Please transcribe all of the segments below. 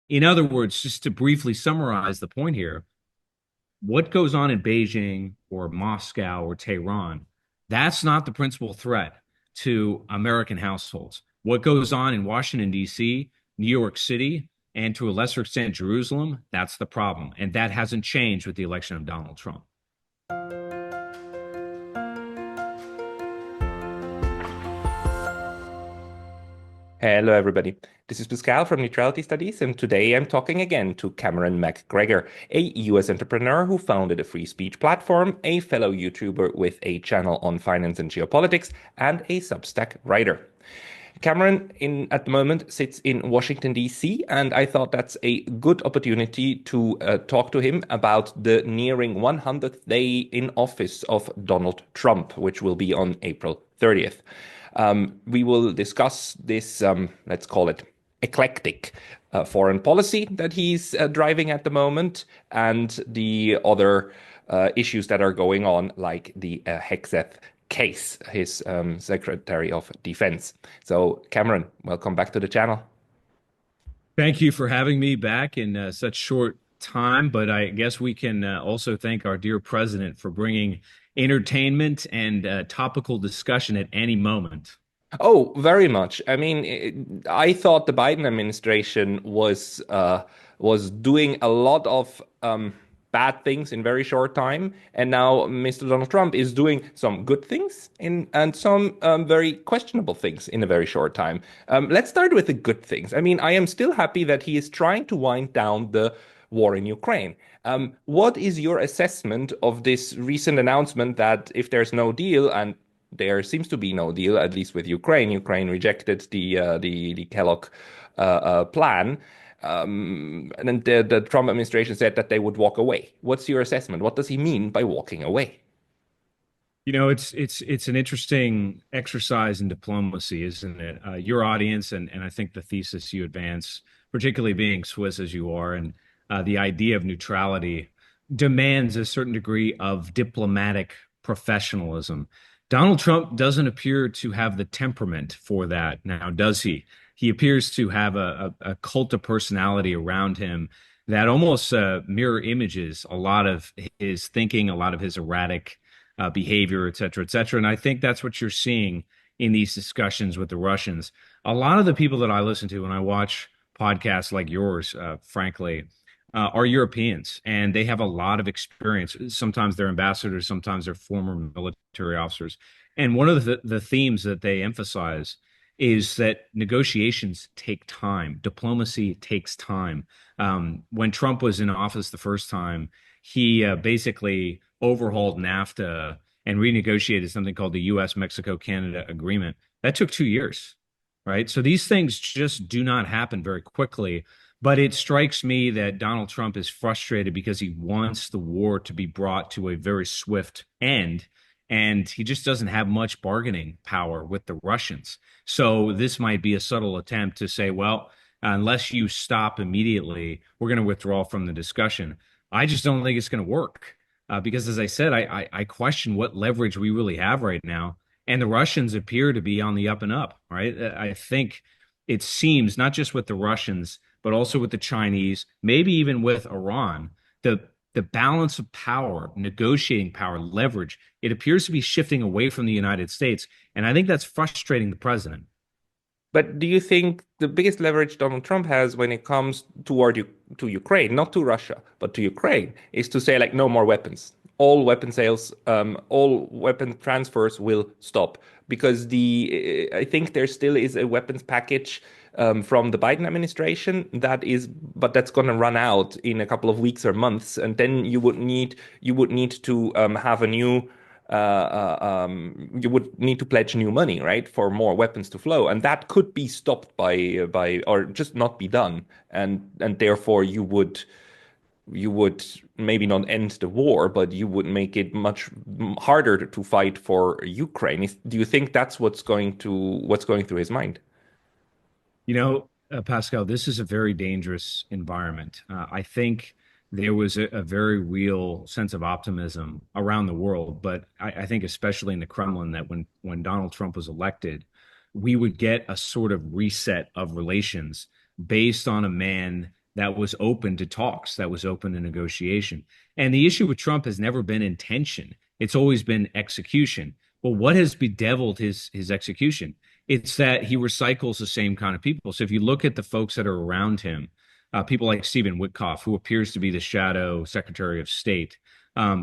In other words, just to briefly summarize the point here, what goes on in Beijing or Moscow or Tehran, that's not the principal threat to American households. What goes on in Washington, D.C., New York City, and to a lesser extent, Jerusalem, that's the problem. And that hasn't changed with the election of Donald Trump. Hello, everybody. This is Pascal from Neutrality Studies, and today I'm talking again to Cameron Macgregor, a US entrepreneur who founded a free speech platform, a fellow YouTuber with a channel on finance and geopolitics, and a Substack writer. Cameron, at the moment, sits in Washington, D.C., and I thought that's a good opportunity to talk to him about the nearing 100th day in office of Donald Trump, which will be on April 30th. We will discuss this, let's call it eclectic foreign policy that he's driving at the moment and the other issues that are going on, like the Hexeth case, his Secretary of Defense. So, Cameron, welcome back to the channel. Thank you for having me back in such short time, but I guess we can also thank our dear president for bringing entertainment and topical discussion at any moment. Oh, very much. I mean, I thought the Biden administration was doing a lot of bad things in very short time, and now Mr. Donald Trump is doing some good things and some very questionable things in a very short time. Let's start with the good things. I mean, I am still happy that he is trying to wind down the war in Ukraine. What is your assessment of this recent announcement that if there's no deal, and there seems to be no deal, at least with Ukraine. Ukraine rejected the Kellogg plan, and then the Trump administration said that they would walk away. What's your assessment? What does he mean by walking away? You know, it's an interesting exercise in diplomacy, isn't it? Your audience and I think the thesis you advance, particularly being Swiss as you are, and the idea of neutrality demands a certain degree of diplomatic professionalism. Donald Trump doesn't appear to have the temperament for that now, does he? He appears to have a cult of personality around him that almost mirror images a lot of his thinking, a lot of his erratic behavior, et cetera, et cetera. And I think that's what you're seeing in these discussions with the Russians. A lot of the people that I listen to when I watch podcasts like yours, frankly, are Europeans, and they have a lot of experience. Sometimes they're ambassadors, sometimes they're former military officers. And one of the themes that they emphasize is that negotiations take time. Diplomacy takes time. When Trump was in office the first time, he basically overhauled NAFTA and renegotiated something called the US Mexico Canada Agreement. That took 2 years, right? So these things just do not happen very quickly. But it strikes me that Donald Trump is frustrated because he wants the war to be brought to a very swift end. And he just doesn't have much bargaining power with the Russians. So this might be a subtle attempt to say, well, unless you stop immediately, we're going to withdraw from the discussion. I just don't think it's going to work because, as I said, I question what leverage we really have right now. And the Russians appear to be on the up and up, right? I think it seems not just with the Russians but also with the Chinese, maybe even with Iran, the balance of power, negotiating power, leverage, it appears to be shifting away from the United States. And I think that's frustrating the president. But do you think the biggest leverage Donald Trump has when it comes toward you to Ukraine, not to Russia, but to Ukraine, is to say like no more weapons. All weapon sales, all weapon transfers will stop because the I think there still is a weapons package from the Biden administration that is, but that's going to run out in a couple of weeks or months, and then you would need to have a new you would need to pledge new money, right, for more weapons to flow, and that could be stopped by or just not be done, and therefore you would maybe not end the war, but you would make it much harder to fight for Ukraine. Do you think that's what's going through his mind? You know, Pascal, this is a very dangerous environment. I think there was a very real sense of optimism around the world, but I think especially in the Kremlin that when Donald Trump was elected, we would get a sort of reset of relations based on a man that was open to talks, that was open to negotiation. And the issue with Trump has never been intention. It's always been execution. Well, what has bedeviled his execution? It's that he recycles the same kind of people. So if you look at the folks that are around him, people like Stephen Witkoff, who appears to be the shadow Secretary of State,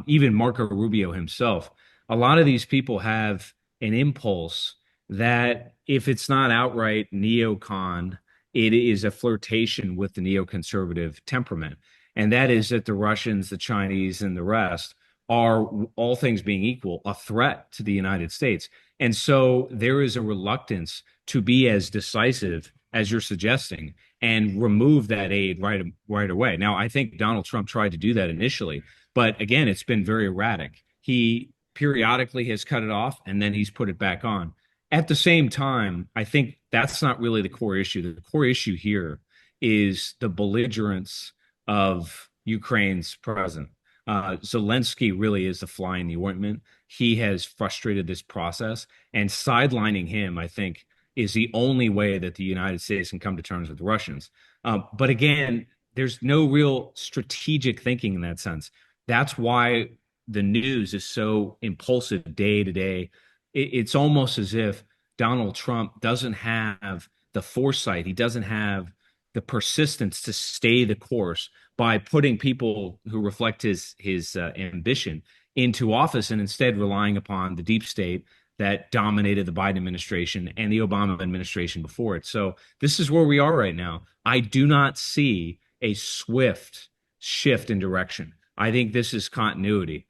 even Marco Rubio himself, a lot of these people have an impulse that if it's not outright neocon, it is a flirtation with the neoconservative temperament. And that is that the Russians, the Chinese, and the rest are, all things being equal, a threat to the United States. And so there is a reluctance to be as decisive as you're suggesting and remove that aid right away. Now, I think Donald Trump tried to do that initially, but again, it's been very erratic. He periodically has cut it off and then he's put it back on. At the same time, I think that's not really the core issue. The core issue here is the belligerence of Ukraine's president. Zelensky really is the fly in the ointment. He has frustrated this process, and sidelining him, I think, is the only way that the United States can come to terms with the Russians. But again, there's no real strategic thinking in that sense. That's why the news is so impulsive day to day. It's almost as if Donald Trump doesn't have the foresight, he doesn't have the persistence to stay the course by putting people who reflect his ambition into office and instead relying upon the deep state that dominated the Biden administration and the Obama administration before it. So this is where we are right now. I do not see a swift shift in direction. I think this is continuity.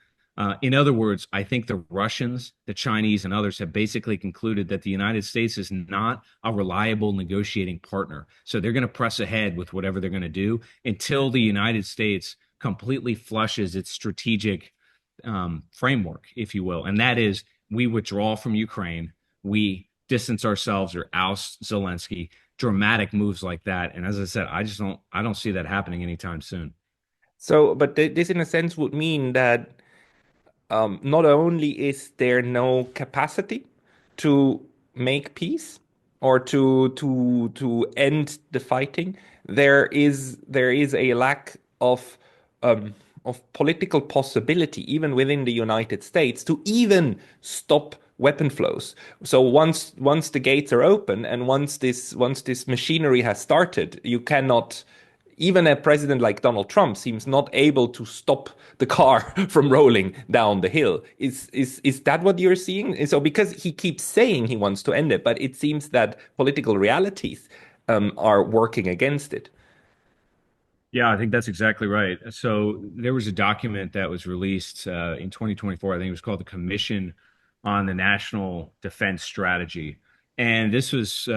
In other words, I think the Russians, the Chinese, and others have basically concluded that the United States is not a reliable negotiating partner. So they're going to press ahead with whatever they're going to do until the United States completely flushes its strategic framework, if you will. And that is, we withdraw from Ukraine, we distance ourselves or oust Zelensky, dramatic moves like that. And as I said, I don't see that happening anytime soon. So, but this in a sense would mean that not only is there no capacity to make peace or to end the fighting, there is a lack of political possibility, even within the United States, to even stop weapon flows. So once the gates are open and once this machinery has started, you cannot. Even a president like Donald Trump seems not able to stop the car from rolling down the hill. Is that what you're seeing? So because he keeps saying he wants to end it, but it seems that political realities are working against it. Yeah, I think that's exactly right. So there was a document that was released in 2024. I think it was called the Commission on the National Defense Strategy, and this was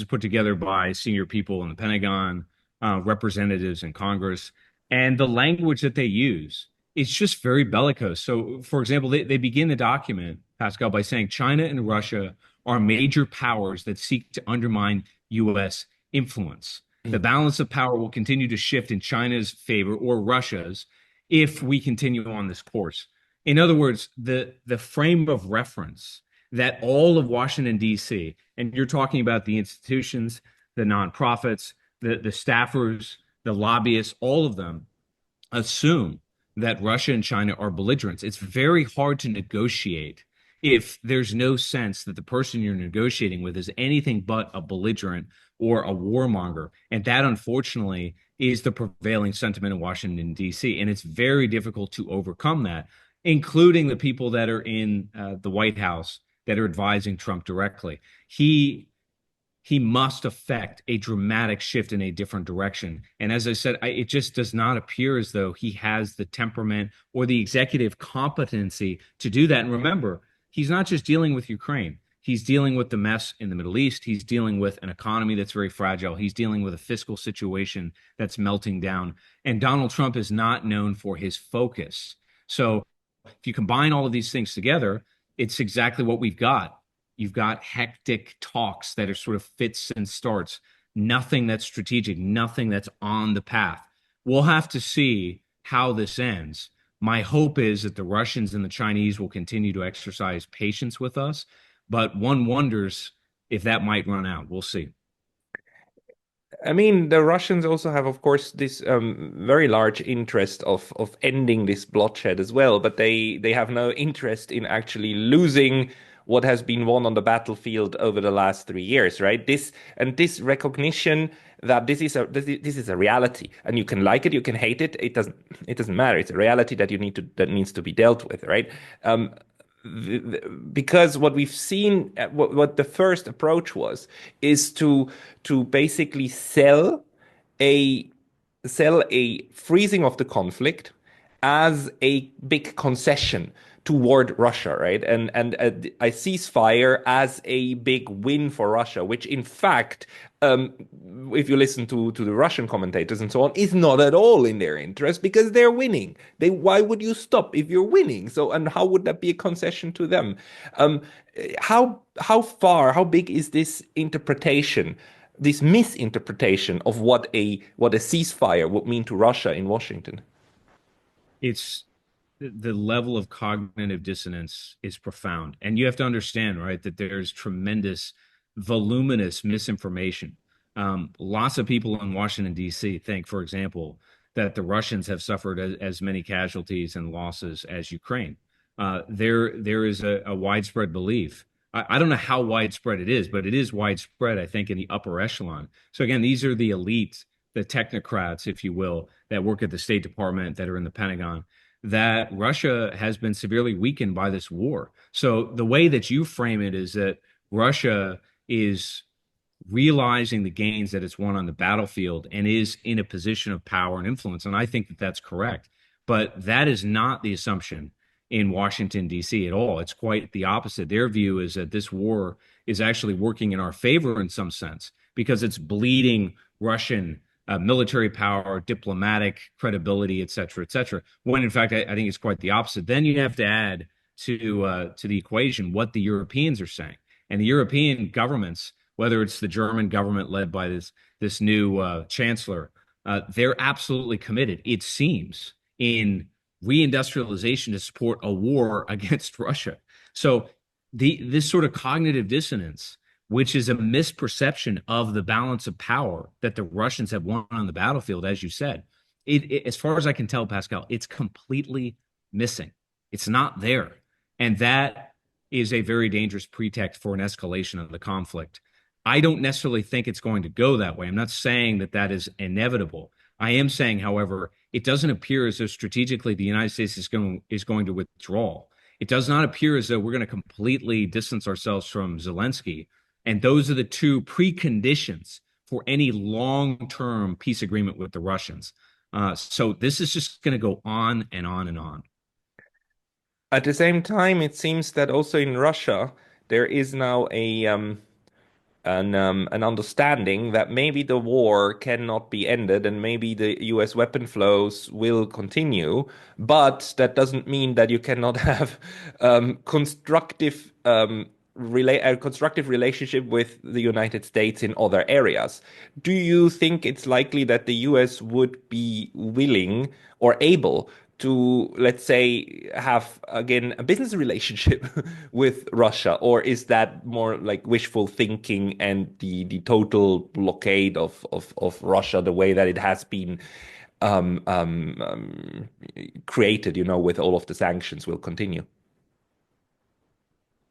put together by senior people in the Pentagon, representatives in Congress, and the language that they use is just very bellicose. So, for example, they begin the document, Pascal, by saying China and Russia are major powers that seek to undermine U.S. influence. The balance of power will continue to shift in China's favor or Russia's if we continue on this course. In other words, the frame of reference that all of Washington, D.C., and you're talking about the institutions, the nonprofits, the staffers, the lobbyists, all of them assume that Russia and China are belligerents. It's very hard to negotiate if there's no sense that the person you're negotiating with is anything but a belligerent or a warmonger. And that, unfortunately, is the prevailing sentiment in Washington, D.C. And it's very difficult to overcome that, including the people that are in the White House that are advising Trump directly. He must affect a dramatic shift in a different direction. And as I said, it just does not appear as though he has the temperament or the executive competency to do that. And remember, he's not just dealing with Ukraine. He's dealing with the mess in the Middle East. He's dealing with an economy that's very fragile. He's dealing with a fiscal situation that's melting down. And Donald Trump is not known for his focus. So if you combine all of these things together, it's exactly what we've got. You've got hectic talks that are sort of fits and starts, nothing that's strategic, nothing that's on the path. We'll have to see how this ends. My hope is that the Russians and the Chinese will continue to exercise patience with us, but one wonders if that might run out. We'll see. I mean, the Russians also have, of course, this very large interest of ending this bloodshed as well, but they have no interest in actually losing what has been won on the battlefield over the last 3 years, right? This recognition that this is a reality, and you can like it, you can hate it. It doesn't matter. It's a reality that that needs to be dealt with, right? Um, because what we've seen, what the first approach was, is to basically a sell a freezing of the conflict as a big concession toward Russia, right? And a ceasefire as a big win for Russia, which in fact, um, if you listen to the Russian commentators and so on, is not at all in their interest because they're winning. Why would you stop if you're winning? So, and how would that be a concession to them? Um, how big is this interpretation? This misinterpretation of what a ceasefire would mean to Russia in Washington. It's the level of cognitive dissonance is profound. And you have to understand, right, that there's tremendous, voluminous misinformation. Lots of people in Washington, D.C. think, for example, that the Russians have suffered as many casualties and losses as Ukraine. There is a widespread belief. I don't know how widespread it is, but it is widespread, I think, in the upper echelon. So again, these are the elite, the technocrats, if you will, that work at the State Department, that are in the Pentagon, that Russia has been severely weakened by this war. So the way that you frame it is that Russia is realizing the gains that it's won on the battlefield and is in a position of power and influence. And I think that that's correct. But that is not the assumption in Washington, D.C. at all. It's quite the opposite. Their view is that this war is actually working in our favor in some sense because it's bleeding Russian military power, diplomatic credibility, et cetera, et cetera. When in fact, I think it's quite the opposite. Then you have to add to the equation what the Europeans are saying, and the European governments, whether it's the German government led by this new chancellor, they're absolutely committed. It seems in reindustrialization to support a war against Russia. So this sort of cognitive dissonance, which is a misperception of the balance of power that the Russians have won on the battlefield, as you said. As far as I can tell, Pascal, it's completely missing. It's not there. And that is a very dangerous pretext for an escalation of the conflict. I don't necessarily think it's going to go that way. I'm not saying that that is inevitable. I am saying, however, it doesn't appear as though strategically the United States is going to withdraw. It does not appear as though we're going to completely distance ourselves from Zelensky, and those are the two preconditions for any long-term peace agreement with the Russians. So this is just going to go on and on and on. At the same time, it seems that also in Russia there is now an understanding that maybe the war cannot be ended and maybe the US weapon flows will continue, but that doesn't mean that you cannot have a constructive relationship with the United States in other areas. Do you think it's likely that the US would be willing or able to, let's say, have again a business relationship with Russia, or is that more like wishful thinking and the total blockade of Russia, the way that it has been um, um, um, created, with all of the sanctions, will continue?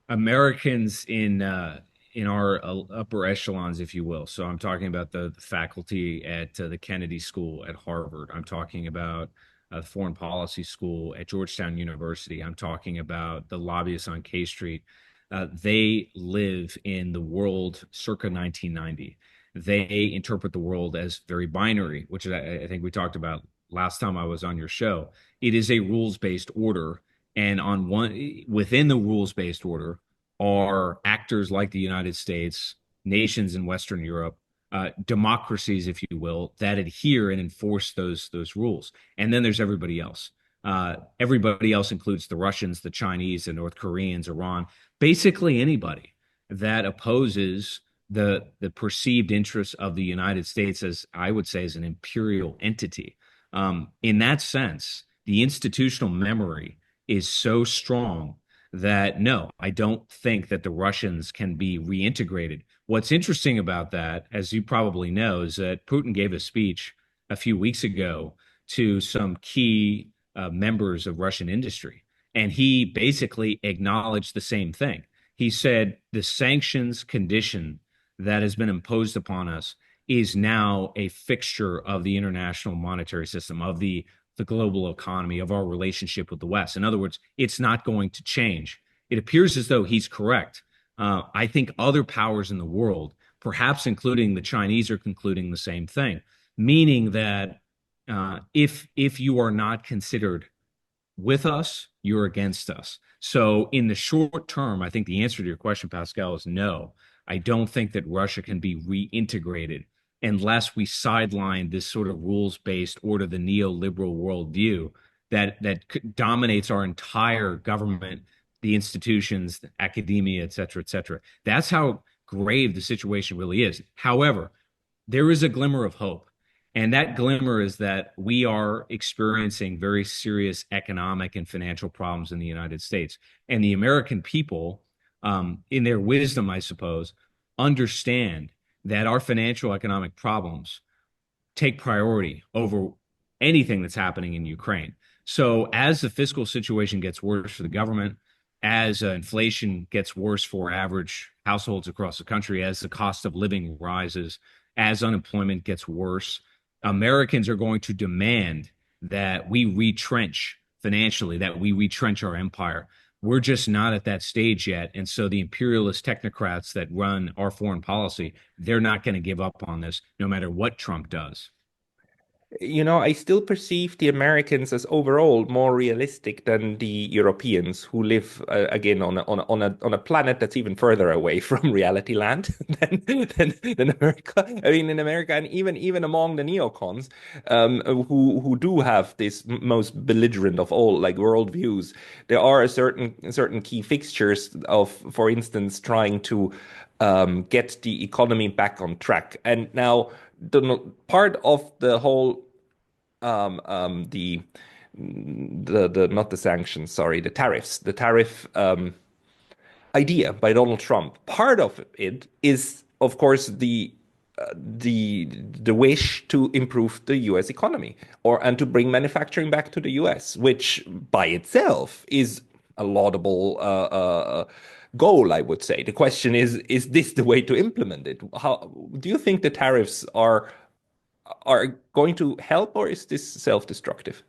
Americans in our upper echelons, if you will. So I'm talking about the faculty at the Kennedy School at Harvard. I'm talking about the Foreign Policy School at Georgetown University. I'm talking about the lobbyists on K Street. They live in the world circa 1990. They interpret the world as very binary, which I think we talked about last time I was on your show. It is a rules-based order, and on one within the rules-based order are actors like the United States, nations in Western Europe, democracies, if you will, that adhere and enforce those rules. And then there's everybody else. Everybody else includes the Russians, the Chinese, the North Koreans, Iran, basically anybody that opposes the perceived interests of the United States, as I would say, as an imperial entity. In that sense, the institutional memory is so strong that no, I don't think that the Russians can be reintegrated. What's interesting about that, as you probably know, is that Putin gave a speech a few weeks ago to some key members of Russian industry, and he basically acknowledged the same thing. He said the sanctions condition that has been imposed upon us is now a fixture of the international monetary system, of the global economy, of our relationship with the West. In other words, it's not going to change. It appears as though he's correct. I think other powers in the world, perhaps including the Chinese, are concluding the same thing, meaning that if you are not considered with us, you're against us. So in the short term, I think the answer to your question, Pascal, is no. I don't think that Russia can be reintegrated unless we sideline this sort of rules-based or to the neoliberal worldview that dominates our entire government, the institutions, the academia, et cetera, et cetera. That's how grave the situation really is. However, there is a glimmer of hope. And that glimmer is that we are experiencing very serious economic and financial problems in the United States. And the American people, in their wisdom, I suppose, understand that our financial economic problems take priority over anything that's happening in Ukraine. So as the fiscal situation gets worse for the government, as inflation gets worse for average households across the country, as the cost of living rises, as unemployment gets worse, Americans are going to demand that we retrench financially, that we retrench our empire. We're just not at that stage yet. And so the imperialist technocrats that run our foreign policy, they're not going to give up on this no matter what Trump does. I still perceive the Americans as overall more realistic than the Europeans who live again on a planet that's even further away from reality land than America. I mean, in America, and even among the neocons, who do have this most belligerent of all like worldviews, there are a certain key fixtures of, for instance, trying to get the economy back on track. And now the part of the whole the not the sanctions, sorry, the tariff idea by Donald Trump. Part of it is, of course, the wish to improve the U.S. economy and to bring manufacturing back to the U.S., which by itself is a laudable goal, I would say. The question is this the way to implement it? How do you think the tariffs are going to help, or is this self-destructive?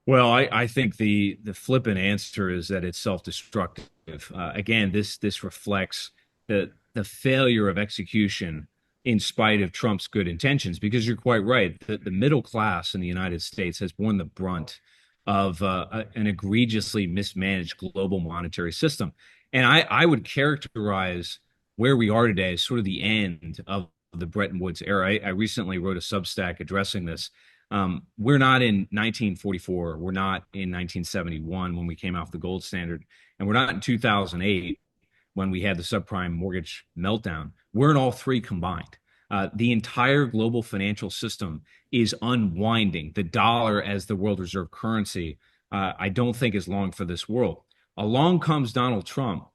Well, I think the flippant answer is that it's self-destructive. Again, this reflects the failure of execution in spite of Trump's good intentions, because you're quite right. The middle class in the United States has borne the brunt of an egregiously mismanaged global monetary system. And I would characterize where we are today as sort of the end of the Bretton Woods era. I recently wrote a Substack addressing this. We're not in 1944. We're not in 1971 when we came off the gold standard. And we're not in 2008 when we had the subprime mortgage meltdown. We're in all three combined. The entire global financial system is unwinding. The dollar as the world reserve currency, I don't think is long for this world. Along comes Donald Trump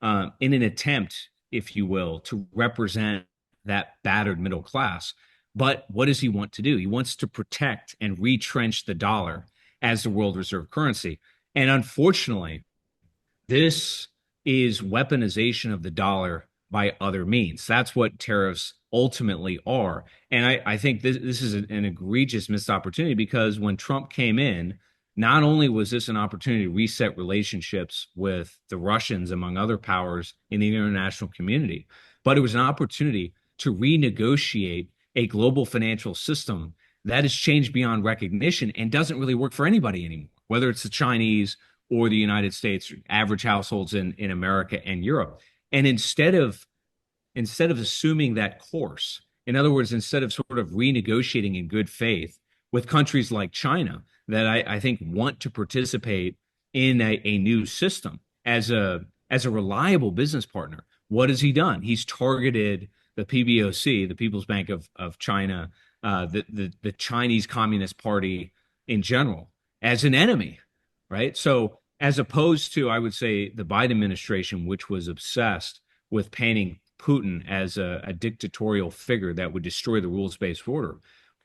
in an attempt, if you will, to represent that battered middle class. But what does he want to do? He wants to protect and retrench the dollar as the world reserve currency. And unfortunately, this is weaponization of the dollar by other means. That's what tariffs ultimately are. And I think this is an egregious missed opportunity, because when Trump came in, not only was this an opportunity to reset relationships with the Russians, among other powers in the international community, but it was an opportunity to renegotiate a global financial system that has changed beyond recognition and doesn't really work for anybody anymore, whether it's the Chinese or the United States, average households in America and Europe. And instead of assuming that course, in other words, instead of sort of renegotiating in good faith with countries like China that I think want to participate in a new system as a reliable business partner, what has he done? He's targeted the PBOC, the People's Bank of China, the Chinese Communist Party in general, as an enemy, right? So as opposed to, I would say, the Biden administration, which was obsessed with painting Putin as a dictatorial figure that would destroy the rules-based order.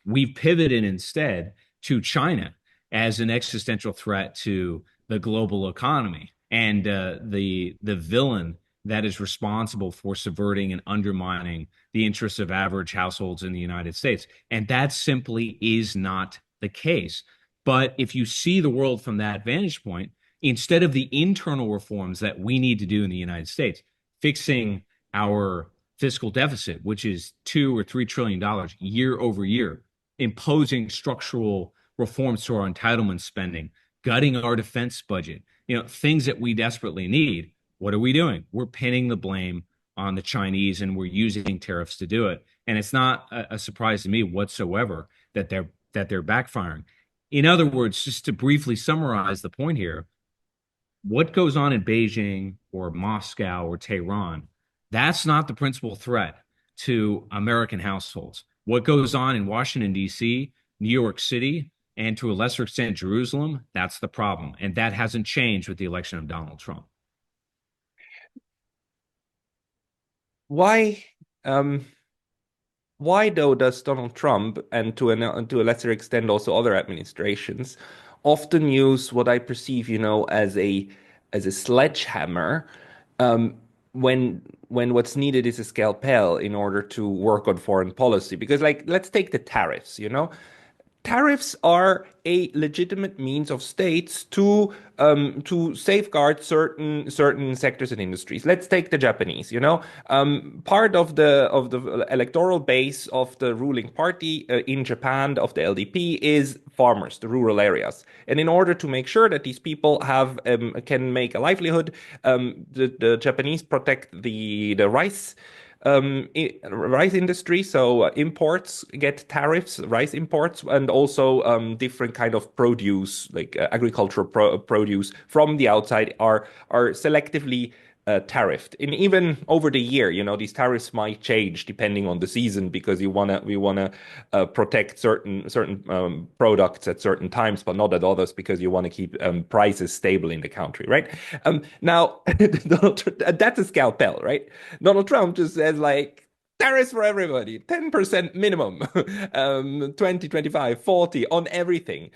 We've pivoted instead to China as an existential threat to the global economy and the villain that is responsible for subverting and undermining the interests of average households in the United States. And that simply is not the case. But if you see the world from that vantage point, instead of the internal reforms that we need to do in the United States, fixing our fiscal deficit, which is $2 or $3 trillion year over year, imposing structural reforms to our entitlement spending, gutting our defense budget, things that we desperately need. What are we doing? We're pinning the blame on the Chinese, and we're using tariffs to do it. And it's not a surprise to me whatsoever that they're backfiring. In other words, just to briefly summarize the point here, what goes on in Beijing or Moscow or Tehran, that's not the principal threat to American households. What goes on in Washington, D.C., New York City, and to a lesser extent, Jerusalem, that's the problem. And that hasn't changed with the election of Donald Trump. Why, um, why though does Donald Trump and to a lesser extent also other administrations often use what I perceive, as a sledgehammer, um, when what's needed is a scalpel in order to work on foreign policy? Because like let's take the tariffs. Tariffs are a legitimate means of states to safeguard certain sectors and industries. Let's take the Japanese. Part of the electoral base of the ruling party in Japan of the LDP is farmers, the rural areas, and in order to make sure that these people have can make a livelihood, the Japanese protect the rice industry. So imports get tariffs, rice imports, and also different kind of produce, like agricultural produce from the outside, are selectively tariffed. And even over the year, these tariffs might change depending on the season because we wanna protect certain products at certain times, but not at others because you want to keep prices stable in the country, right? Now that's a scalpel, right? Donald Trump just says like tariffs for everybody, 10% minimum, 20, 25, 40 on everything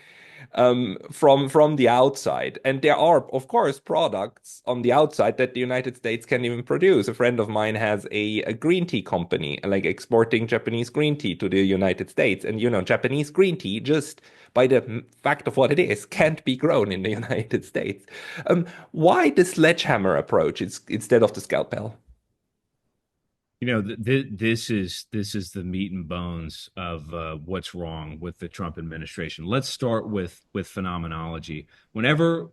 from the outside. And there are, of course, products on the outside that the United States can even produce. A friend of mine has a green tea company, like exporting Japanese green tea to the United States. And, Japanese green tea, just by the fact of what it is, can't be grown in the United States. Why the sledgehammer approach instead of the scalpel? This is the meat and bones of what's wrong with the Trump administration. Let's start with phenomenology. Whenever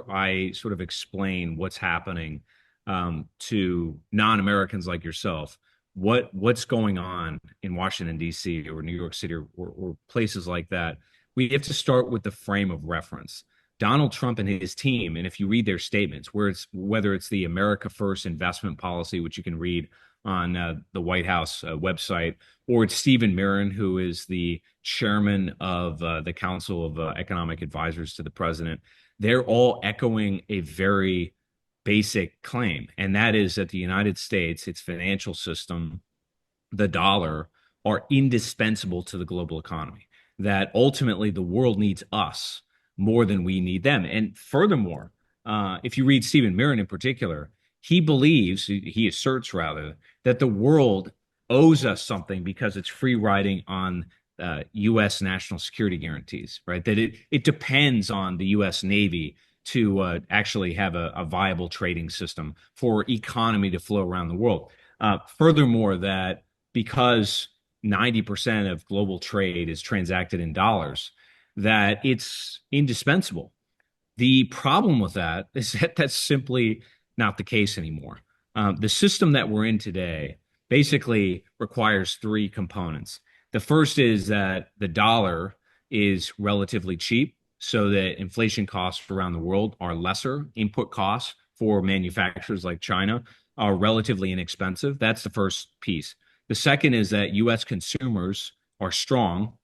I sort of explain what's happening to non-Americans like yourself, what's going on in Washington D.C. or New York City or places like that, we have to start with the frame of reference. Donald Trump and his team, and if you read their statements, whether it's the America First investment policy, which you can read on the White House website, or it's Stephen Mirren, who is the chairman of the Council of Economic Advisors to the president. They're all echoing a very basic claim, and that is that the United States, its financial system, the dollar, are indispensable to the global economy. That ultimately the world needs us more than we need them. And furthermore, if you read Stephen Mirren in particular, he asserts rather, that the world owes us something because it's free riding on U.S. national security guarantees, right? That it depends on the U.S. Navy to actually have a viable trading system for economy to flow around the world. Furthermore, that because 90% of global trade is transacted in dollars, that it's indispensable. The problem with that is that that's simply not the case anymore. The system that we're in today basically requires three components. The first is that the dollar is relatively cheap, so that inflation costs around the world are lesser. Input costs for manufacturers like China are relatively inexpensive. That's the first piece. The second is that U.S. consumers are strong.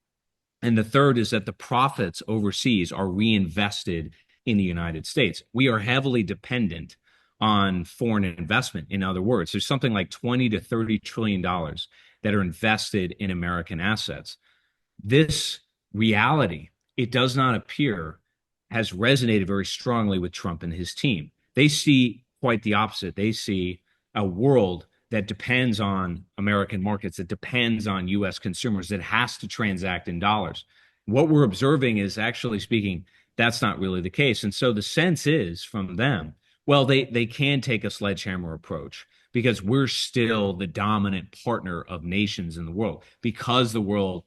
And the third is that the profits overseas are reinvested in the United States. We are heavily dependent on foreign investment. In other words, there's something like 20 to 30 trillion dollars that are invested in American assets. This reality, it does not appear, has resonated very strongly with Trump and his team. They see quite the opposite. They see a world that depends on American markets, that depends on US consumers, that has to transact in dollars. What we're observing is, actually speaking, that's not really the case. And so the sense is from them, well, they can take a sledgehammer approach because we're still the dominant partner of nations in the world, because the world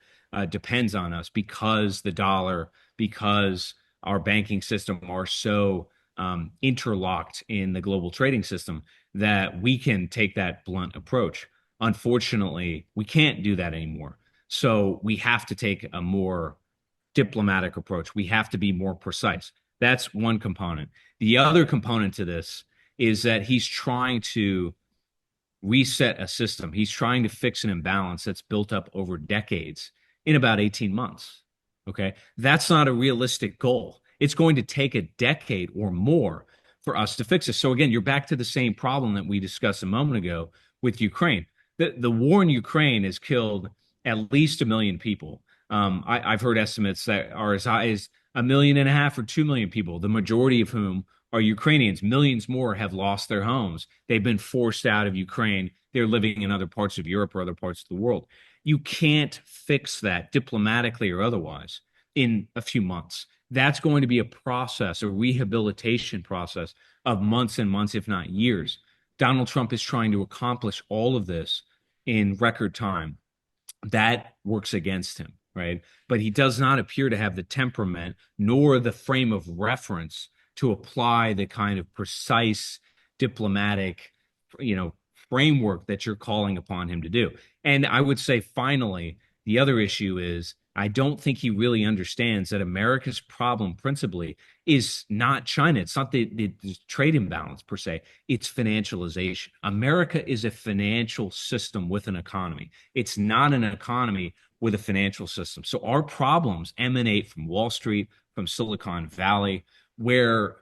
depends on us, because the dollar, because our banking system are so interlocked in the global trading system, that we can take that blunt approach. Unfortunately, we can't do that anymore. So we have to take a more diplomatic approach. We have to be more precise. That's one component. The other component to this is that he's trying to reset a system. He's trying to fix an imbalance that's built up over decades in about 18 months. Okay. That's not a realistic goal. It's going to take a decade or more for us to fix this. So again, you're back to the same problem that we discussed a moment ago with Ukraine. The war in Ukraine has killed at least 1 million people. I've heard estimates that are as high as 1.5 million or 2 million people, the majority of whom are Ukrainians. Millions more have lost their homes. They've been forced out of Ukraine. They're living in other parts of Europe or other parts of the world. You can't fix that diplomatically or otherwise in a few months. That's going to be a process, a rehabilitation process of months and months, if not years. Donald Trump is trying to accomplish all of this in record time. That works against him, right? But he does not appear to have the temperament nor the frame of reference to apply the kind of precise diplomatic, framework that you're calling upon him to do. And I would say, finally, the other issue is, I don't think he really understands that America's problem principally is not China. It's not the trade imbalance per se. It's financialization. America is a financial system with an economy. It's not an economy with a financial system. So our problems emanate from Wall Street, from Silicon Valley, where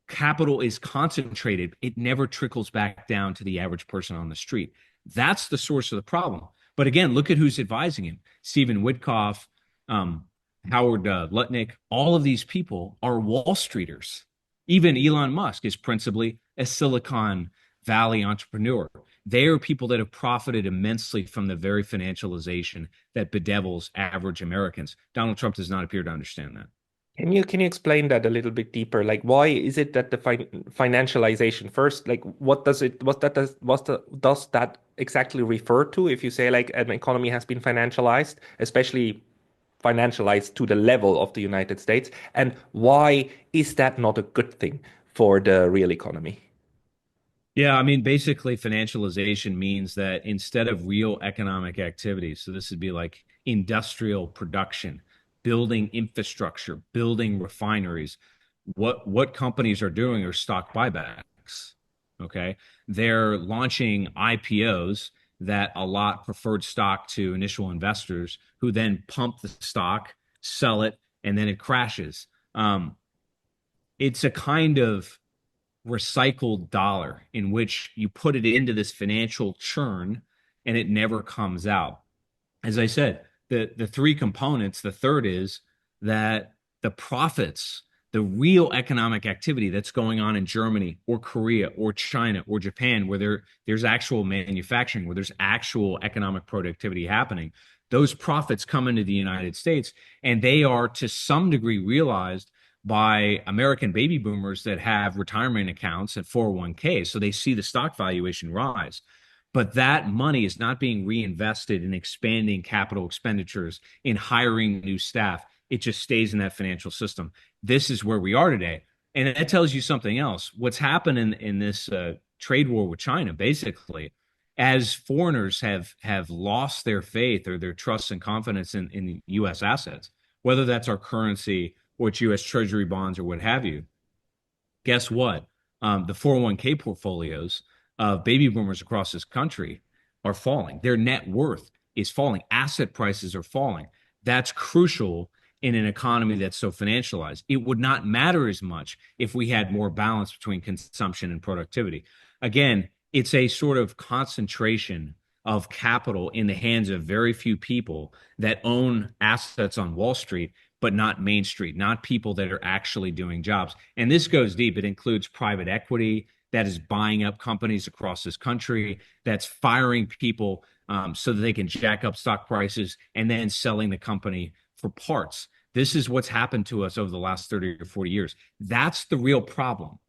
capital is concentrated. It never trickles back down to the average person on the street. That's the source of the problem. But again, look at who's advising him. Stephen Witkoff, Howard Lutnick, all of these people are Wall Streeters. Even Elon Musk is principally a Silicon Valley entrepreneur. They are people that have profited immensely from the very financialization that bedevils average Americans. Donald Trump does not appear to understand that. Can you explain that a little bit deeper? Like, why is it that the financialization first? Like, does that exactly refer to? If you say like an economy has been financialized, especially financialized to the level of the United States, and why is that not a good thing for the real economy? Yeah, I mean, basically, financialization means that instead of real economic activity, so this would be like industrial production, building infrastructure, building refineries, what companies are doing are stock buybacks. Okay. They're launching IPOs that allot preferred stock to initial investors who then pump the stock, sell it, and then it crashes. It's a kind of recycled dollar in which you put it into this financial churn and it never comes out. As I said, the three components, the third is that the profits, the real economic activity that's going on in Germany or Korea or China or Japan, where there's actual manufacturing, where there's actual economic productivity happening, those profits come into the United States, and they are to some degree realized by American baby boomers that have retirement accounts and 401k. So they see the stock valuation rise. But that money is not being reinvested in expanding capital expenditures, in hiring new staff. It just stays in that financial system. This is where we are today. And that tells you something else. What's happened in this trade war with China, basically, as foreigners have lost their faith or their trust and confidence in U.S. assets, whether that's our currency or it's U.S. Treasury bonds or what have you, guess what? The 401k portfolios of baby boomers across this country are falling. Their net worth is falling. Asset prices are falling. That's crucial in an economy that's so financialized. It would not matter as much if we had more balance between consumption and productivity. Again, it's a sort of concentration of capital in the hands of very few people that own assets on Wall Street, but not Main Street, not people that are actually doing jobs. And this goes deep. It includes private equity that is buying up companies across this country, that's firing people so that they can jack up stock prices and then selling the company for parts. This is what's happened to us over the last 30 or 40 years. That's the real problem.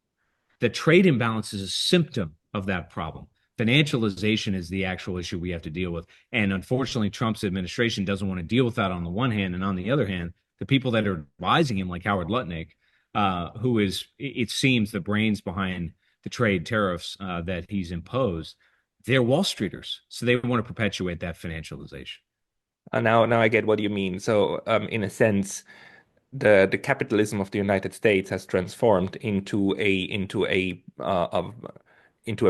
The trade imbalance is a symptom of that problem. Financialization is the actual issue we have to deal with. And unfortunately, Trump's administration doesn't want to deal with that on the one hand. And on the other hand, the people that are advising him, like Howard Lutnick, who is, it seems, the brains behind the trade tariffs that he's imposed, they're Wall Streeters. So they want to perpetuate that financialization. Now I get what you mean. So, in a sense, the capitalism of the United States has transformed into a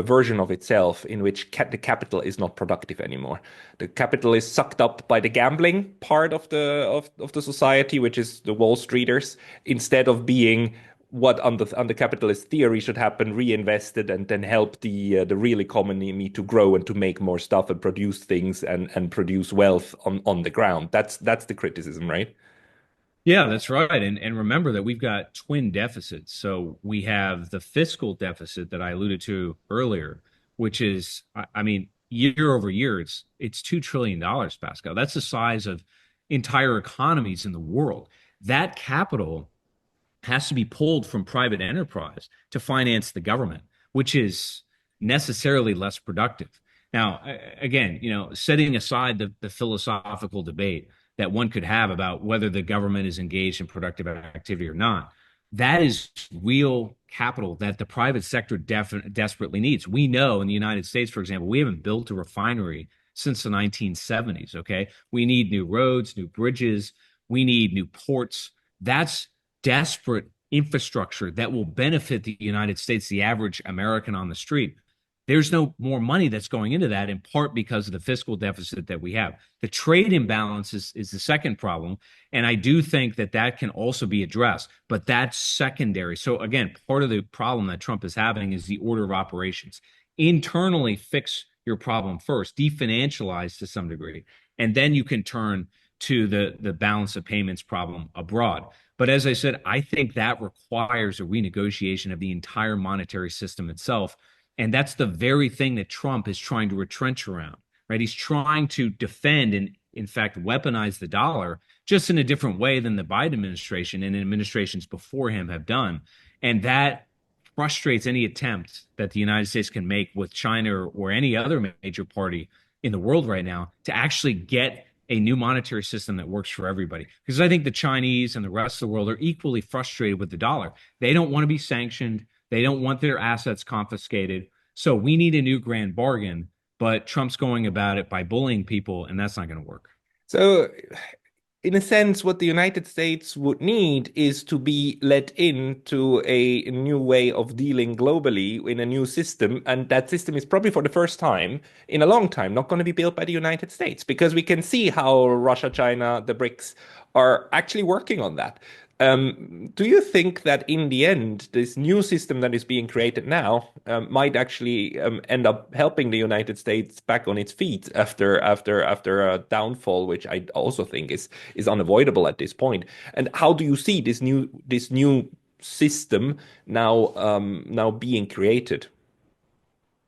version of itself in which the capital is not productive anymore. The capital is sucked up by the gambling part of the society, which is the Wall Streeters, instead of being what on the capitalist theory should happen, reinvested and then help the real economy to grow and to make more stuff and produce things and produce wealth on the ground. That's the criticism, right? Yeah, that's right. And remember that we've got twin deficits. So we have the fiscal deficit that I alluded to earlier, which is, I mean, year over year, it's $2 trillion, Pascal. That's the size of entire economies in the world. That capital has to be pulled from private enterprise to finance the government, which is necessarily less productive. Now, again, setting aside the philosophical debate that one could have about whether the government is engaged in productive activity or not, that is real capital that the private sector desperately needs. We know in the United States, for example, we haven't built a refinery since the 1970s. Okay. We need new roads, new bridges. We need new ports. That's desperate infrastructure that will benefit the United States, the average American on the street. There's no more money that's going into that, in part because of the fiscal deficit that we have. The trade imbalance is the second problem. And I do think that can also be addressed, but that's secondary. So again, part of the problem that Trump is having is the order of operations. Internally, fix your problem first, definancialize to some degree, and then you can turn to the balance of payments problem abroad. But as I said, I think that requires a renegotiation of the entire monetary system itself. And that's the very thing that Trump is trying to retrench around, right? He's trying to defend and, in fact, weaponize the dollar just in a different way than the Biden administration and administrations before him have done. And that frustrates any attempt that the United States can make with China or any other major party in the world right now to actually get a new monetary system that works for everybody. Because I think the Chinese and the rest of the world are equally frustrated with the dollar. They don't want to be sanctioned. They don't want their assets confiscated. So we need a new grand bargain, but Trump's going about it by bullying people, and that's not going to work. So, in a sense, what the United States would need is to be let into a new way of dealing globally in a new system. And that system is probably for the first time in a long time not going to be built by the United States because we can see how Russia, China, the BRICS are actually working on that. Do you think that in the end, this new system that is being created now might actually end up helping the United States back on its feet after a downfall, which I also think is unavoidable at this point? And how do you see this new system now being created?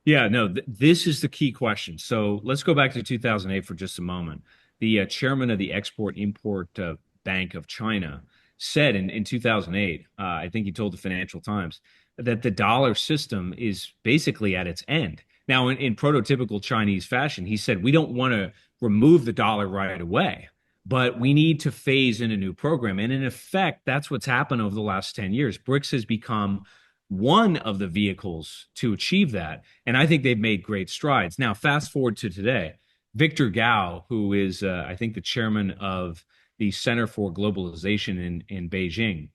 Yeah, no, this is the key question. So let's go back to 2008 for just a moment. The chairman of the Export Import Bank of China said in 2008, I think he told the Financial Times, that the dollar system is basically at its end. Now, in prototypical Chinese fashion, he said, we don't want to remove the dollar right away, but we need to phase in a new program. And in effect, that's what's happened over the last 10 years. BRICS has become one of the vehicles to achieve that. And I think they've made great strides. Now, fast forward to today, Victor Gao, who is, I think, the chairman of the Center for Globalization in Beijing,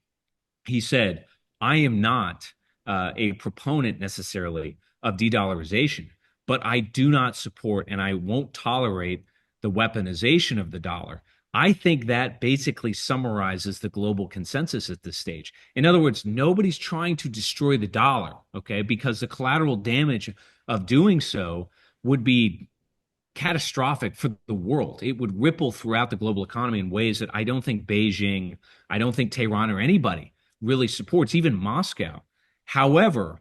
he said, I am not a proponent necessarily of de-dollarization, but I do not support and I won't tolerate the weaponization of the dollar. I think that basically summarizes the global consensus at this stage. In other words, nobody's trying to destroy the dollar, okay? Because the collateral damage of doing so would be catastrophic for the world. It would ripple throughout the global economy in ways that I don't think Beijing, I don't think Tehran or anybody really supports, even Moscow. However,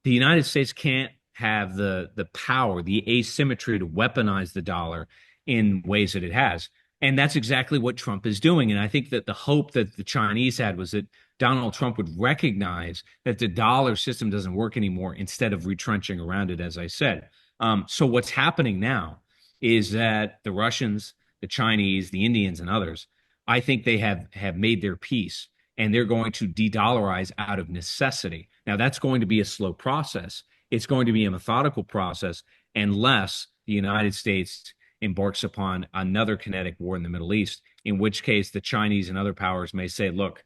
the United States can't have the power, the asymmetry to weaponize the dollar in ways that it has. And that's exactly what Trump is doing. And I think that the hope that the Chinese had was that Donald Trump would recognize that the dollar system doesn't work anymore instead of retrenching around it, as I said. So what's happening now is that the Russians, the Chinese, the Indians, and others, I think they have made their peace and they're going to de-dollarize out of necessity. Now, that's going to be a slow process. It's going to be a methodical process unless the United States embarks upon another kinetic war in the Middle East, in which case the Chinese and other powers may say, look,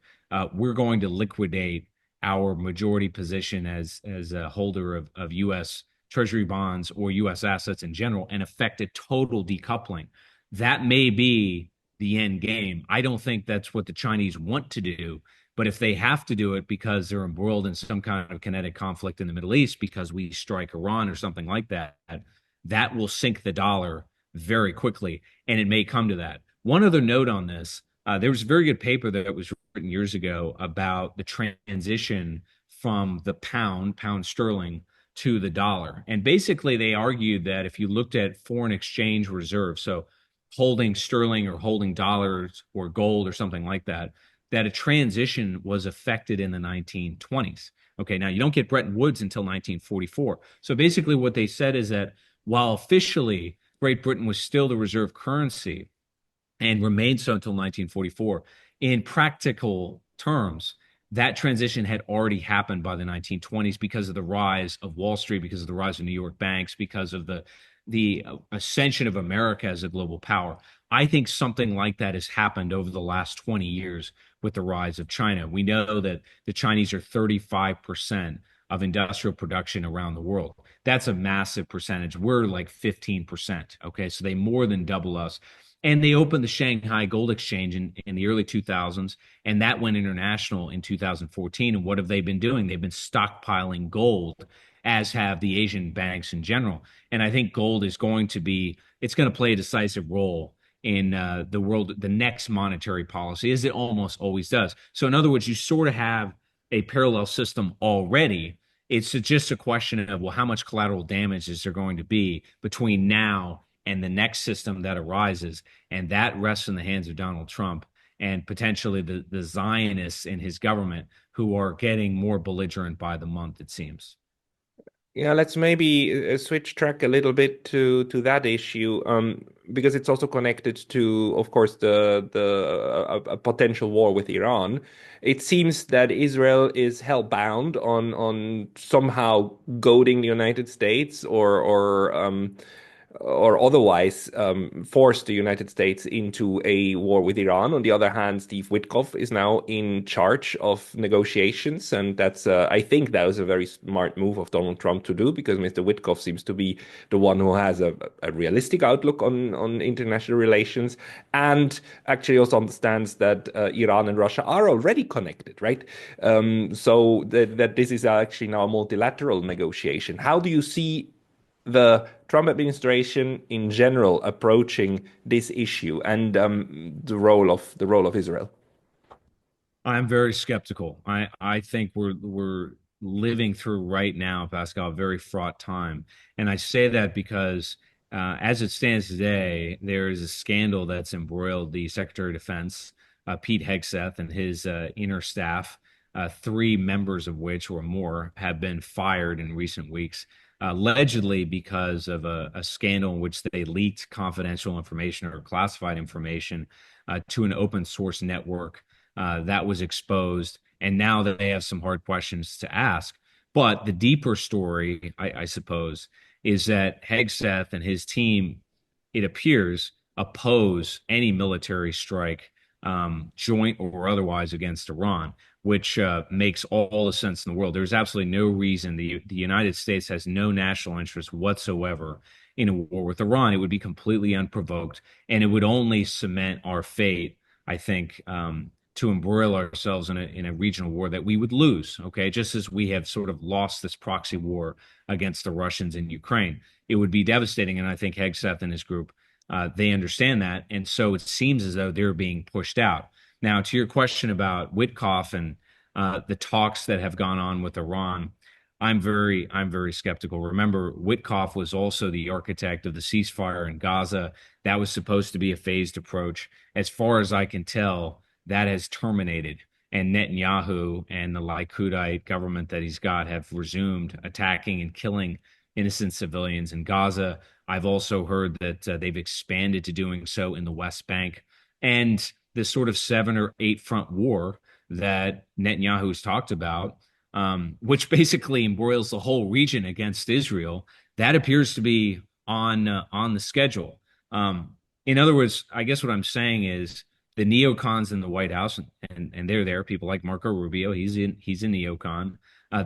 we're going to liquidate our majority position as a holder of U.S. Treasury bonds or U.S. assets in general and effect a total decoupling. That may be the end game. I don't think that's what the Chinese want to do, but if they have to do it because they're embroiled in some kind of kinetic conflict in the Middle East because we strike Iran or something like that, that will sink the dollar very quickly, and it may come to that. One other note on this, there was a very good paper that was written years ago about the transition from the pound sterling, to the dollar. And basically, they argued that if you looked at foreign exchange reserves, so holding sterling or holding dollars or gold or something like that, that a transition was affected in the 1920s. Okay, now you don't get Bretton Woods until 1944. So basically, what they said is that while officially Great Britain was still the reserve currency and remained so until 1944, in practical terms, that transition had already happened by the 1920s because of the rise of Wall Street, because of the rise of New York banks, because of the ascension of America as a global power. I think something like that has happened over the last 20 years with the rise of China. We know that the Chinese are 35% of industrial production around the world. That's a massive percentage. We're like 15%. Okay. So they more than double us. And they opened the Shanghai Gold Exchange in the early 2000s, and that went international in 2014. And what have they been doing? They've been stockpiling gold, as have the Asian banks in general. And I think gold is going to be, it's going to play a decisive role in the world, the next monetary policy, as it almost always does. So, in other words, you sort of have a parallel system already. It's just a question of, well, how much collateral damage is there going to be between now and the next system that arises? And that rests in the hands of Donald Trump and potentially the Zionists in his government who are getting more belligerent by the month, it seems. Yeah, let's maybe switch track a little bit to that issue, because it's also connected to, of course, the a potential war with Iran. It seems that Israel is hell-bound on somehow goading the United States or otherwise force the United States into a war with Iran. On the other hand, Steve Witkoff is now in charge of negotiations, and that's I think that was a very smart move of Donald Trump to do, because Mr. Witkoff seems to be the one who has a realistic outlook on international relations, and actually also understands that Iran and Russia are already connected, right? So that this is actually now a multilateral negotiation. How do you see the Trump administration in general approaching this issue and the role of Israel? I'm very skeptical. I think we're living through right now, Pascal, a very fraught time. And I say that because as it stands today, there is a scandal that's embroiled the Secretary of Defense, Pete Hegseth, and his inner staff, three members of which or more have been fired in recent weeks, allegedly because of a scandal in which they leaked confidential information or classified information to an open source network that was exposed. And now that they have some hard questions to ask. But the deeper story, I suppose, is that Hegseth and his team, it appears, oppose any military strike, joint or otherwise, against Iran, which makes all the sense in the world. There's absolutely no reason. The United States has no national interest whatsoever in a war with Iran. It would be completely unprovoked, and it would only cement our fate, I think, to embroil ourselves in a regional war that we would lose. Okay, just as we have sort of lost this proxy war against the Russians in Ukraine, it would be devastating. And I think Hegseth and his group, they understand that, and so it seems as though they're being pushed out. Now, to your question about Witkoff and the talks that have gone on with Iran, I'm very skeptical. Remember, Witkoff was also the architect of the ceasefire in Gaza. That was supposed to be a phased approach. As far as I can tell, that has terminated, and Netanyahu and the Likudite government that he's got have resumed attacking and killing innocent civilians in Gaza. I've also heard that they've expanded to doing so in the West Bank. And this sort of 7 or 8 front war that Netanyahu's talked about, which basically embroils the whole region against Israel, that appears to be on the schedule. In other words, I guess what I'm saying is the neocons in the White House, and they're there. People like Marco Rubio, he's a neocon.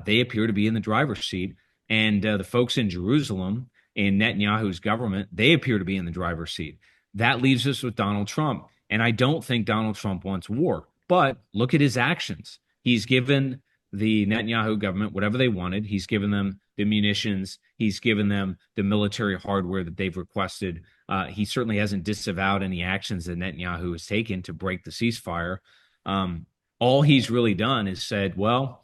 They appear to be in the driver's seat, and the folks in Jerusalem in Netanyahu's government, they appear to be in the driver's seat. That leaves us with Donald Trump, and I don't think Donald Trump wants war. But look at his actions. He's given the Netanyahu government whatever they wanted. He's given them the munitions. He's given them the military hardware that they've requested. He certainly hasn't disavowed any actions that Netanyahu has taken to break the ceasefire. Um, all he's really done is said, well,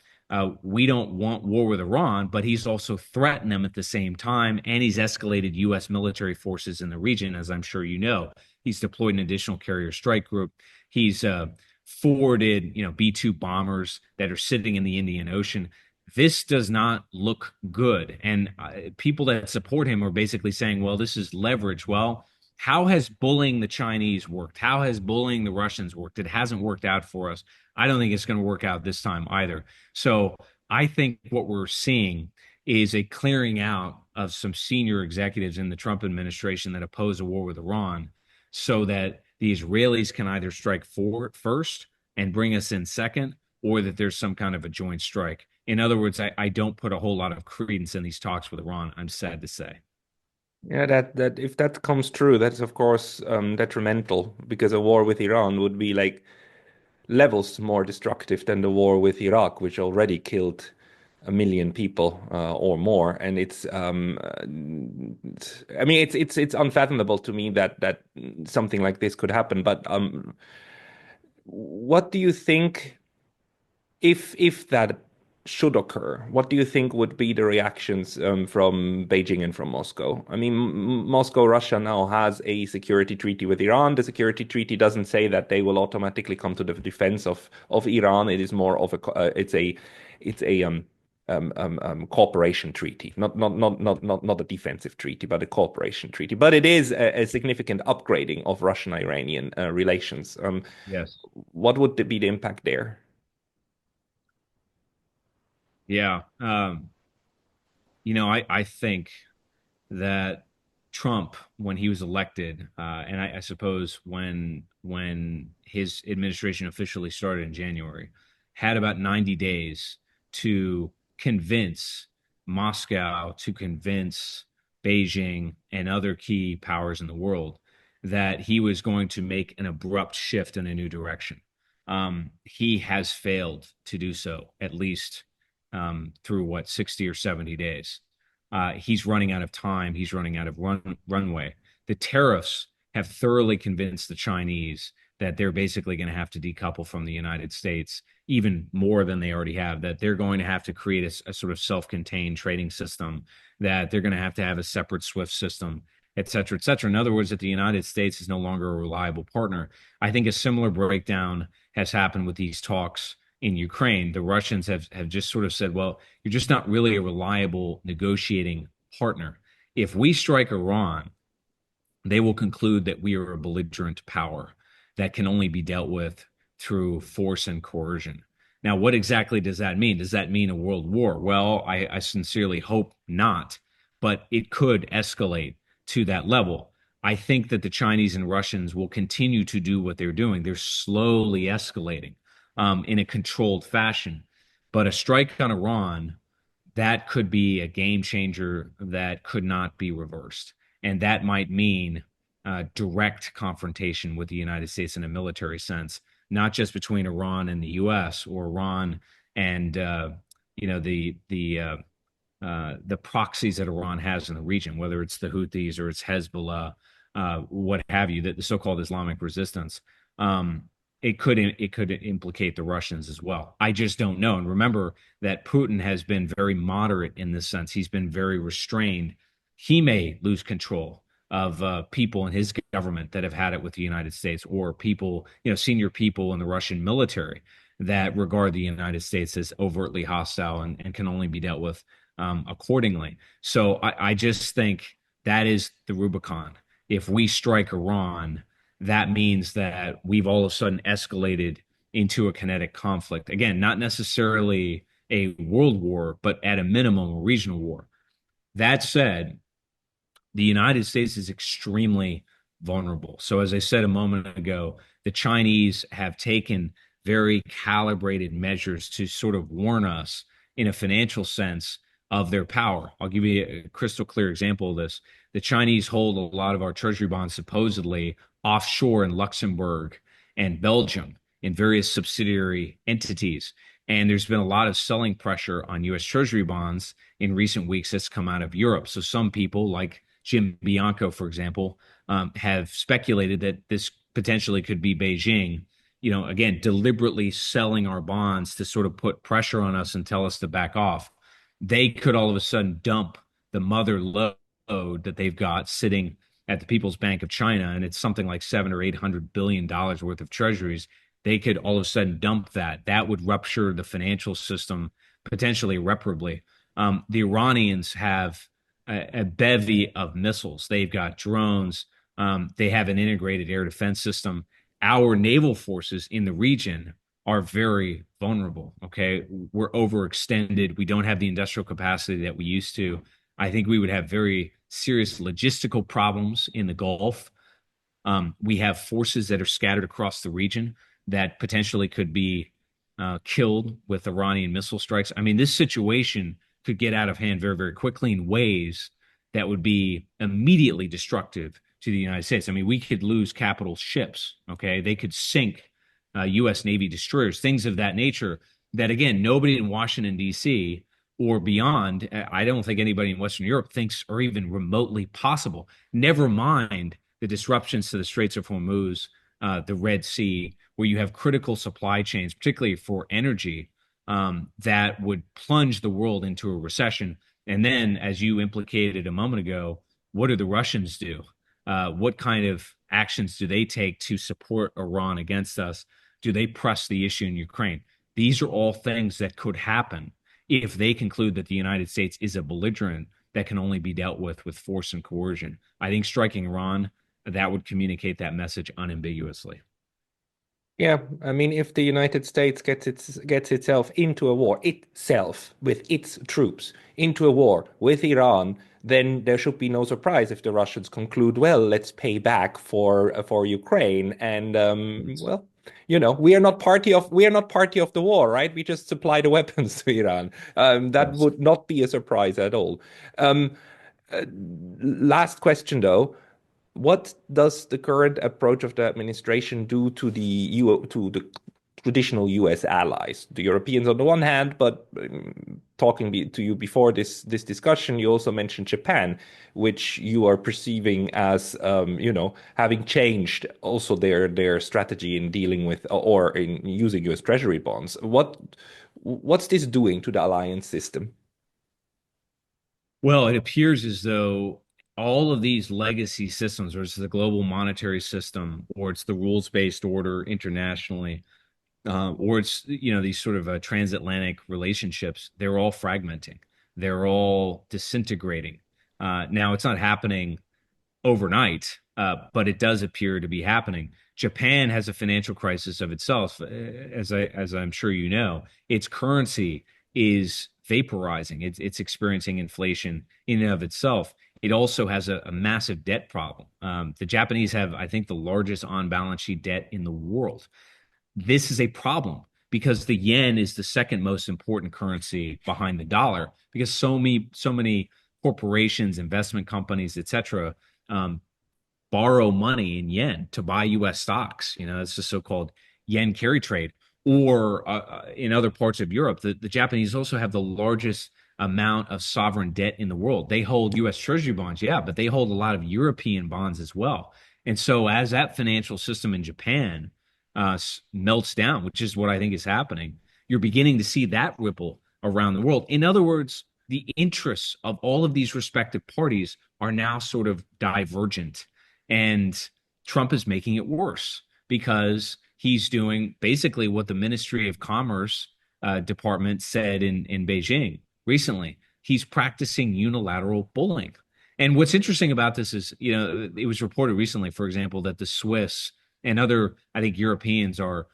we don't want war with Iran, but he's also threatened them at the same time, and he's escalated U.S. military forces in the region, as I'm sure you know. He's deployed an additional carrier strike group. He's forwarded, B-2 bombers that are sitting in the Indian Ocean. This does not look good. And people that support him are basically saying, well, this is leverage. Well, how has bullying the Chinese worked? How has bullying the Russians worked? It hasn't worked out for us. I don't think it's going to work out this time either. So I think what we're seeing is a clearing out of some senior executives in the Trump administration that oppose a war with Iran so that the Israelis can either strike forward first and bring us in second, or that there's some kind of a joint strike. In other words, I don't put a whole lot of credence in these talks with Iran, I'm sad to say. Yeah, that if that comes true, that's of course detrimental because a war with Iran would be like levels more destructive than the war with Iraq, which already killed 1 million people or more. And I mean, it's unfathomable to me that something like this could happen. But what do you think if that should occur? What do you think would be the reactions from Beijing and from Moscow? I mean, Moscow, Russia now has a security treaty with Iran. The security treaty doesn't say that they will automatically come to the defense of Iran. It is more of a cooperation treaty, not a defensive treaty, but a cooperation treaty. But it is a significant upgrading of Russian-Iranian relations. Yes. What would be the impact there? Yeah. I think that Trump, when he was elected, and I suppose when his administration officially started in January, had about 90 days to convince Moscow, to convince Beijing and other key powers in the world that he was going to make an abrupt shift in a new direction. He has failed to do so, at least through what, 60 or 70 days. He's running out of time. He's running out of runway. The tariffs have thoroughly convinced the Chinese that they're basically going to have to decouple from the United States even more than they already have, that they're going to have to create a sort of self-contained trading system, that they're going to have a separate SWIFT system, et cetera, et cetera. In other words, that the United States is no longer a reliable partner. I think a similar breakdown has happened with these talks in Ukraine. The Russians have just sort of said, well, you're just not really a reliable negotiating partner. If we strike Iran, they will conclude that we are a belligerent power that can only be dealt with through force and coercion. Now, what exactly does that mean? Does that mean a world war? Well, I sincerely hope not, but it could escalate to that level. I think that the Chinese and Russians will continue to do what they're doing. They're slowly escalating in a controlled fashion. But a strike on Iran, that could be a game changer that could not be reversed. and that might mean direct confrontation with the United States in a military sense, not just between Iran and the U.S. or Iran and you know the proxies that Iran has in the region, whether it's the Houthis or it's Hezbollah, what have you, the so-called Islamic resistance. It could implicate the Russians as well. I just don't know. And remember that Putin has been very moderate in this sense. He's been very restrained. He may lose control of people in his government that have had it with the United States, or people, senior people in the Russian military that regard the United States as overtly hostile and can only be dealt with accordingly. So I just think that is the Rubicon. If we strike Iran, that means that we've all of a sudden escalated into a kinetic conflict. Again, not necessarily a world war, but at a minimum, a regional war. That said, the United States is extremely vulnerable. So, as I said a moment ago, the Chinese have taken very calibrated measures to sort of warn us in a financial sense of their power. I'll give you a crystal clear example of this. The Chinese hold a lot of our treasury bonds supposedly offshore in Luxembourg and Belgium in various subsidiary entities. And there's been a lot of selling pressure on US Treasury bonds in recent weeks that's come out of Europe. So some people, like Jim Bianco, for example, have speculated that this potentially could be Beijing, again, deliberately selling our bonds to sort of put pressure on us and tell us to back off. They could all of a sudden dump the mother load that they've got sitting at the People's Bank of China, and it's something like $700 or $800 billion worth of treasuries. They could all of a sudden dump that. That would rupture the financial system potentially irreparably. The Iranians have a bevy of missiles. They've got drones. They have an integrated air defense system. Our naval forces in the region are very vulnerable. Okay. We're overextended. We don't have the industrial capacity that we used to. I think we would have very serious logistical problems in the Gulf. We have forces that are scattered across the region that potentially could be killed with Iranian missile strikes. I mean, this situation could get out of hand very, very quickly in ways that would be immediately destructive to the United States. I mean, we could lose capital ships. Okay. They could sink U.S. Navy destroyers, things of that nature that, again, nobody in Washington, D.C., or beyond, I don't think anybody in Western Europe thinks are even remotely possible. Never mind the disruptions to the Straits of Hormuz, the Red Sea, where you have critical supply chains, particularly for energy, that would plunge the world into a recession. And then, as you implicated a moment ago, what do the Russians do? What kind of actions do they take to support Iran against us? Do they press the issue in Ukraine? These are all things that could happen if they conclude that the United States is a belligerent that can only be dealt with force and coercion. I think striking Iran, that would communicate that message unambiguously. Yeah, I mean, if the United States gets itself into a war itself with its troops into a war with Iran, then there should be no surprise if the Russians conclude, well, let's pay back for Ukraine, and well, we are not party of the war, right? We just supply the weapons to Iran. That Yes. would not be a surprise at all. Um, uh, Last question, though. What does the current approach of the administration do to the traditional U.S. allies, the Europeans on the one hand, but to you before this discussion, you also mentioned Japan, which you are perceiving as having changed also their strategy in dealing with or in using U.S. Treasury bonds. What's this doing to the alliance system? Well, it appears as though all of these legacy systems, whether it's the global monetary system or it's the rules-based order internationally, or it's these sort of transatlantic relationships, they're all fragmenting, they're all disintegrating. Now, it's not happening overnight, but it does appear to be happening. Japan has a financial crisis of itself, as I'm sure you know. Its currency is vaporizing. It's experiencing inflation in and of itself. It also has a massive debt problem. The Japanese have, I think, the largest on-balance sheet debt in the world. This is a problem because the yen is the second most important currency behind the dollar because so many corporations, investment companies, etc., um, borrow money in yen to buy U.S. stocks. It's the so-called yen carry trade. Or in other parts of Europe, the Japanese also have the largest amount of sovereign debt in the world. They hold U.S. Treasury bonds, yeah, but they hold a lot of European bonds as well. And so, as that financial system in Japan melts down, which is what I think is happening, you're beginning to see that ripple around the world. In other words, the interests of all of these respective parties are now sort of divergent. And Trump is making it worse because he's doing basically what the Ministry of Commerce department said in Beijing recently. He's practicing unilateral bullying. And what's interesting about this is, it was reported recently, for example, that the Swiss and other, I think, Europeans are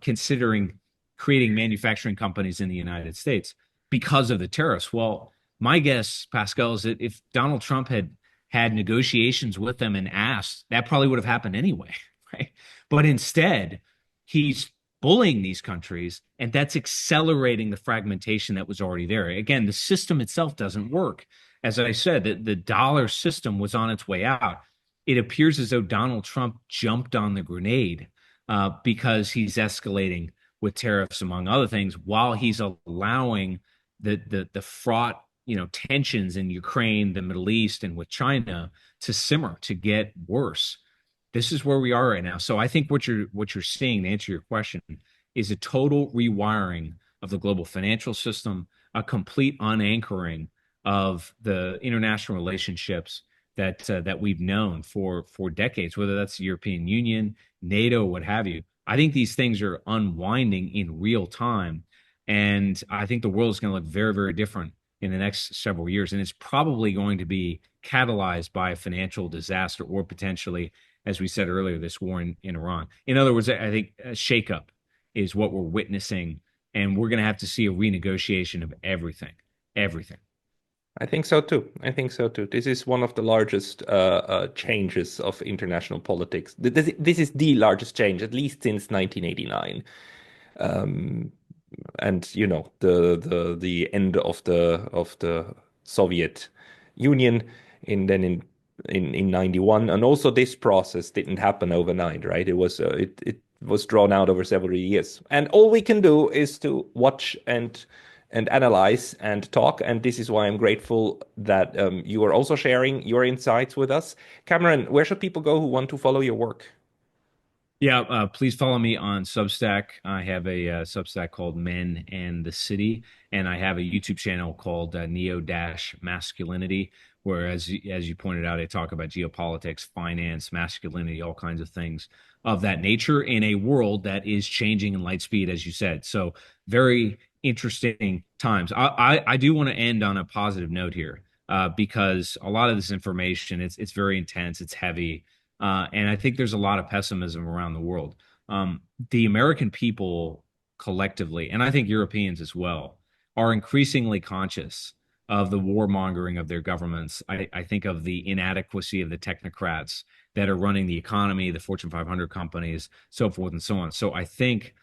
considering creating manufacturing companies in the United States because of the tariffs. Well, my guess, Pascal, is that if Donald Trump had negotiations with them and asked, that probably would have happened anyway, right? But instead, he's bullying these countries, and that's accelerating the fragmentation that was already there. Again, the system itself doesn't work. As I said, the dollar system was on its way out. It appears as though Donald Trump jumped on the grenade because he's escalating with tariffs, among other things, while he's allowing the fraught tensions in Ukraine, the Middle East, and with China to simmer, to get worse. This is where we are right now. So I think what you're seeing, to answer your question, is a total rewiring of the global financial system, a complete unanchoring of the international relationships that we've known for decades, whether that's the European Union, NATO, what have you. I think these things are unwinding in real time, and I think the world is going to look very, very different in the next several years, and it's probably going to be catalyzed by a financial disaster or potentially, as we said earlier, this war in Iran. In other words, I think a shakeup is what we're witnessing, and we're going to have to see a renegotiation of everything, everything. I think so too. I think so too. This is one of the largest changes of international politics. This is the largest change, at least since 1989. And the end of the Soviet Union in 91, and also this process didn't happen overnight, right? It was drawn out over several years, and all we can do is to watch and analyze and talk. And this is why I'm grateful that you are also sharing your insights with us. Cameron, where should people go who want to follow your work? Yeah, please follow me on Substack. I have a Substack called Men and the City, and I have a YouTube channel called Neo-Masculinity, where, as you pointed out, I talk about geopolitics, finance, masculinity, all kinds of things of that nature in a world that is changing in light speed, as you said. So very interesting times. I do want to end on a positive note here, because a lot of this information, it's very intense, it's heavy. And I think there's a lot of pessimism around the world. The American people collectively, and I think Europeans as well, are increasingly conscious of the warmongering of their governments. I think of the inadequacy of the technocrats that are running the economy, the Fortune 500 companies, so forth and so on. So I think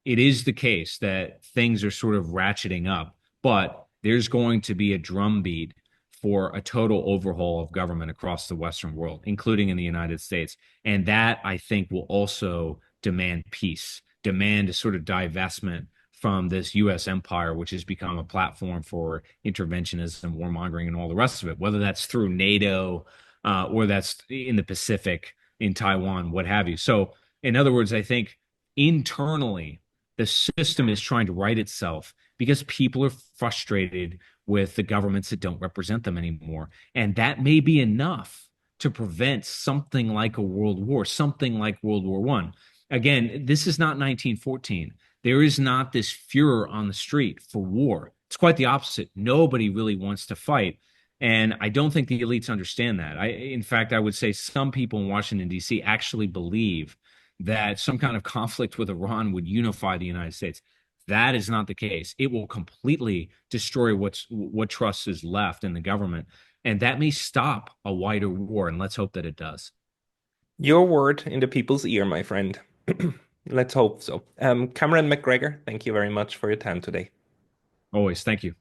it is the case that things are sort of ratcheting up, but there's going to be a drumbeat for a total overhaul of government across the Western world, including in the United States. And that, I think, will also demand peace, demand a sort of divestment from this U.S. empire, which has become a platform for interventionism, warmongering, and all the rest of it, whether that's through NATO or that's in the Pacific, in Taiwan, what have you. So, in other words, I think internally, the system is trying to right itself because people are frustrated with the governments that don't represent them anymore. And that may be enough to prevent something like a world war, something like World War One. Again, this is not 1914. There is not this furor on the street for war. It's quite the opposite. Nobody really wants to fight. And I don't think the elites understand that. In fact, I would say some people in Washington, D.C. actually believe that some kind of conflict with Iran would unify the United States. That is not the case. It will completely destroy what trust is left in the government, and that may stop a wider war. And let's hope that it does. Your word in the people's ear, my friend. Let's hope so. Cameron Macgregor, thank you very much for your time today. Always, thank you.